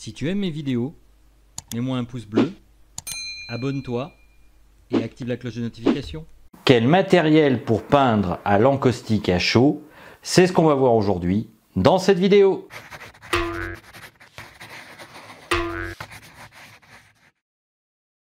Si tu aimes mes vidéos, mets-moi un pouce bleu, abonne-toi et active la cloche de notification. Quel matériel pour peindre à l'encaustique à chaud? C'est ce qu'on va voir aujourd'hui dans cette vidéo.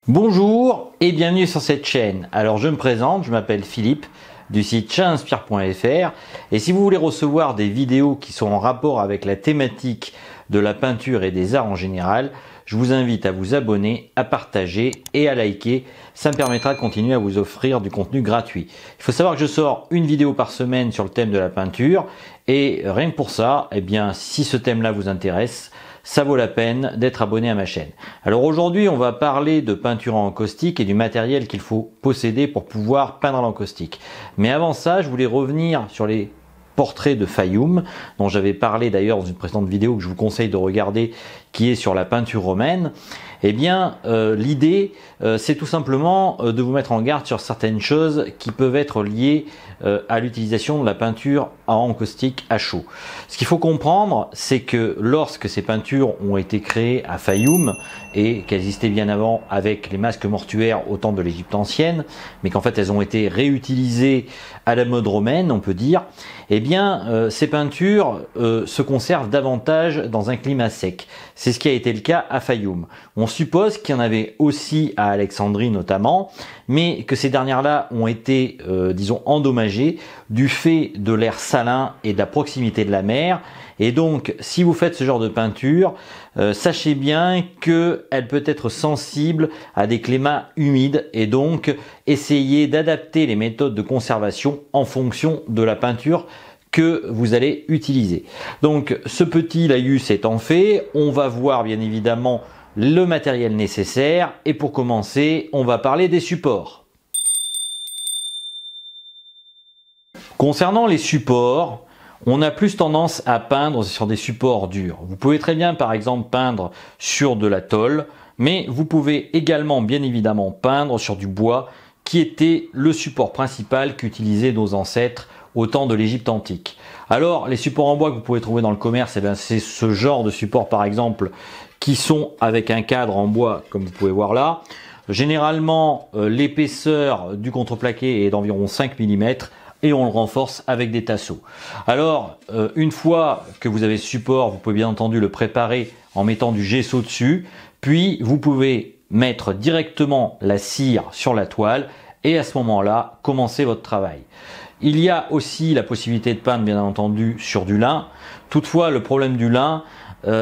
Bonjour et bienvenue sur cette chaîne. Alors je me présente, je m'appelle Philippe du site chatinspire.fr et si vous voulez recevoir des vidéos qui sont en rapport avec la thématique de la peinture et des arts en général, je vous invite à vous abonner, à partager et à liker. Ça me permettra de continuer à vous offrir du contenu gratuit. Il faut savoir que je sors une vidéo par semaine sur le thème de la peinture et rien que pour ça, eh bien, si ce thème-là vous intéresse, ça vaut la peine d'être abonné à ma chaîne. Alors aujourd'hui, on va parler de peinture en encaustique et du matériel qu'il faut posséder pour pouvoir peindre à l'encaustique. Mais avant ça, je voulais revenir sur les portraits de Fayoum, dont j'avais parlé d'ailleurs dans une précédente vidéo que je vous conseille de regarder, qui est sur la peinture romaine. Eh bien, l'idée, c'est tout simplement de vous mettre en garde sur certaines choses qui peuvent être liées à l'utilisation de la peinture en encaustique à chaud. Ce qu'il faut comprendre, c'est que lorsque ces peintures ont été créées à Fayoum et qu'elles existaient bien avant avec les masques mortuaires au temps de l'Égypte ancienne, mais qu'en fait elles ont été réutilisées à la mode romaine, on peut dire, eh bien, ces peintures se conservent davantage dans un climat sec. C'est ce qui a été le cas à Fayoum. On suppose qu'il y en avait aussi à Alexandrie notamment, mais que ces dernières-là ont été, disons, endommagées du fait de l'air salin et de la proximité de la mer. Et donc, si vous faites ce genre de peinture, sachez bien qu'elle peut être sensible à des climats humides et donc essayez d'adapter les méthodes de conservation en fonction de la peinture que vous allez utiliser. Donc, ce petit laïus étant fait, on va voir bien évidemment le matériel nécessaire et pour commencer, on va parler des supports. Concernant les supports, on a plus tendance à peindre sur des supports durs. Vous pouvez très bien par exemple peindre sur de la tôle, mais vous pouvez également bien évidemment peindre sur du bois qui était le support principal qu'utilisaient nos ancêtres au temps de l'Égypte antique. Alors les supports en bois que vous pouvez trouver dans le commerce, eh c'est ce genre de support par exemple qui sont avec un cadre en bois comme vous pouvez voir là. Généralement l'épaisseur du contreplaqué est d'environ 5 mm et on le renforce avec des tasseaux. Alors une fois que vous avez ce support, vous pouvez bien entendu le préparer en mettant du gesso dessus, puis vous pouvez mettre directement la cire sur la toile et à ce moment-là commencer votre travail. Il y a aussi la possibilité de peindre bien entendu sur du lin. Toutefois le problème du lin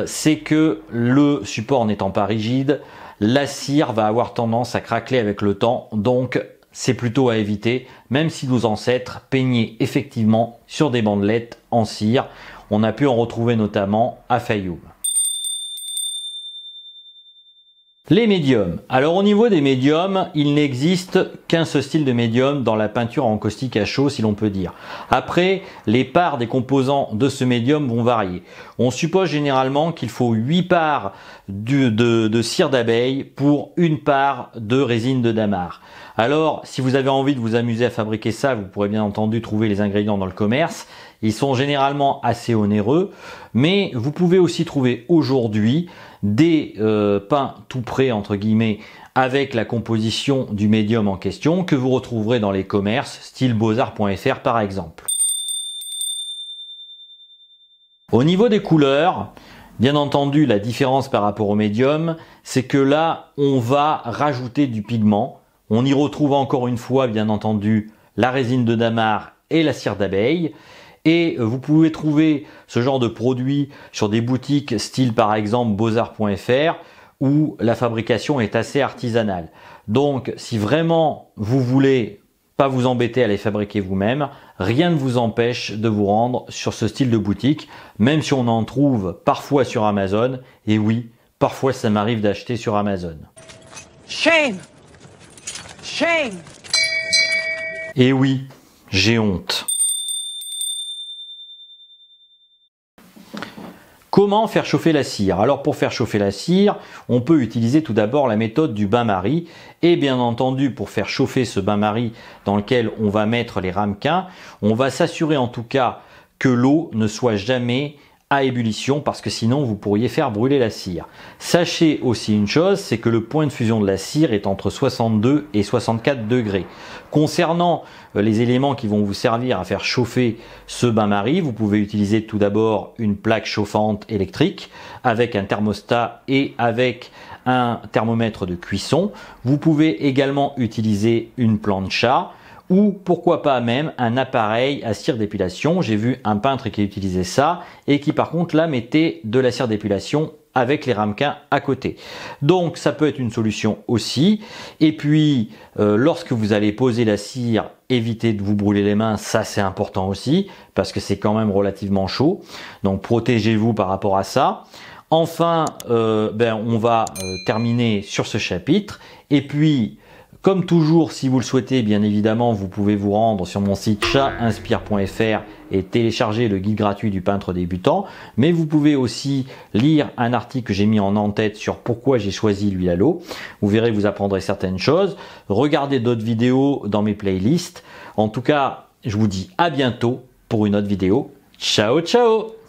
c'est que le support n'étant pas rigide, la cire va avoir tendance à craqueler avec le temps, donc c'est plutôt à éviter, même si nos ancêtres peignaient effectivement sur des bandelettes en cire. On a pu en retrouver notamment à Fayoum. Les médiums. Alors au niveau des médiums, il n'existe qu'un seul style de médium dans la peinture en encaustique à chaud, si l'on peut dire. Après, les parts des composants de ce médium vont varier. On suppose généralement qu'il faut 8 parts de cire d'abeille pour une part de résine de dammar. Alors, si vous avez envie de vous amuser à fabriquer ça, vous pourrez bien entendu trouver les ingrédients dans le commerce. Ils sont généralement assez onéreux, mais vous pouvez aussi trouver aujourd'hui des pains tout prêts entre guillemets avec la composition du médium en question que vous retrouverez dans les commerces style beauxarts.fr par exemple. Au niveau des couleurs, bien entendu la différence par rapport au médium, c'est que là on va rajouter du pigment. On y retrouve encore une fois bien entendu la résine de dammar et la cire d'abeille. Et vous pouvez trouver ce genre de produit sur des boutiques style par exemple beauxarts.fr où la fabrication est assez artisanale. Donc si vraiment vous voulez pas vous embêter à les fabriquer vous-même, rien ne vous empêche de vous rendre sur ce style de boutique, même si on en trouve parfois sur Amazon. Et oui, parfois ça m'arrive d'acheter sur Amazon. Shame! Shame! Et oui, j'ai honte. Comment faire chauffer la cire? Alors pour faire chauffer la cire, on peut utiliser tout d'abord la méthode du bain-marie et bien entendu pour faire chauffer ce bain-marie dans lequel on va mettre les ramequins, on va s'assurer en tout cas que l'eau ne soit jamais à ébullition parce que sinon vous pourriez faire brûler la cire. Sachez aussi une chose, c'est que le point de fusion de la cire est entre 62 et 64 degrés. Concernant les éléments qui vont vous servir à faire chauffer ce bain-marie, vous pouvez utiliser tout d'abord une plaque chauffante électrique avec un thermostat et avec un thermomètre de cuisson. Vous pouvez également utiliser une plancha ou pourquoi pas même un appareil à cire d'épilation. J'ai vu un peintre qui utilisait ça et qui par contre là mettait de la cire d'épilation avec les ramequins à côté. Donc ça peut être une solution aussi. Et puis lorsque vous allez poser la cire, évitez de vous brûler les mains, ça c'est important aussi parce que c'est quand même relativement chaud. Donc protégez-vous par rapport à ça. Enfin, on va terminer sur ce chapitre. Et puis, comme toujours, si vous le souhaitez, bien évidemment, vous pouvez vous rendre sur mon site chatinspire.fr et télécharger le guide gratuit du peintre débutant. Mais vous pouvez aussi lire un article que j'ai mis en en-tête sur pourquoi j'ai choisi l'huile à l'eau. Vous verrez, vous apprendrez certaines choses. Regardez d'autres vidéos dans mes playlists. En tout cas, je vous dis à bientôt pour une autre vidéo. Ciao, ciao!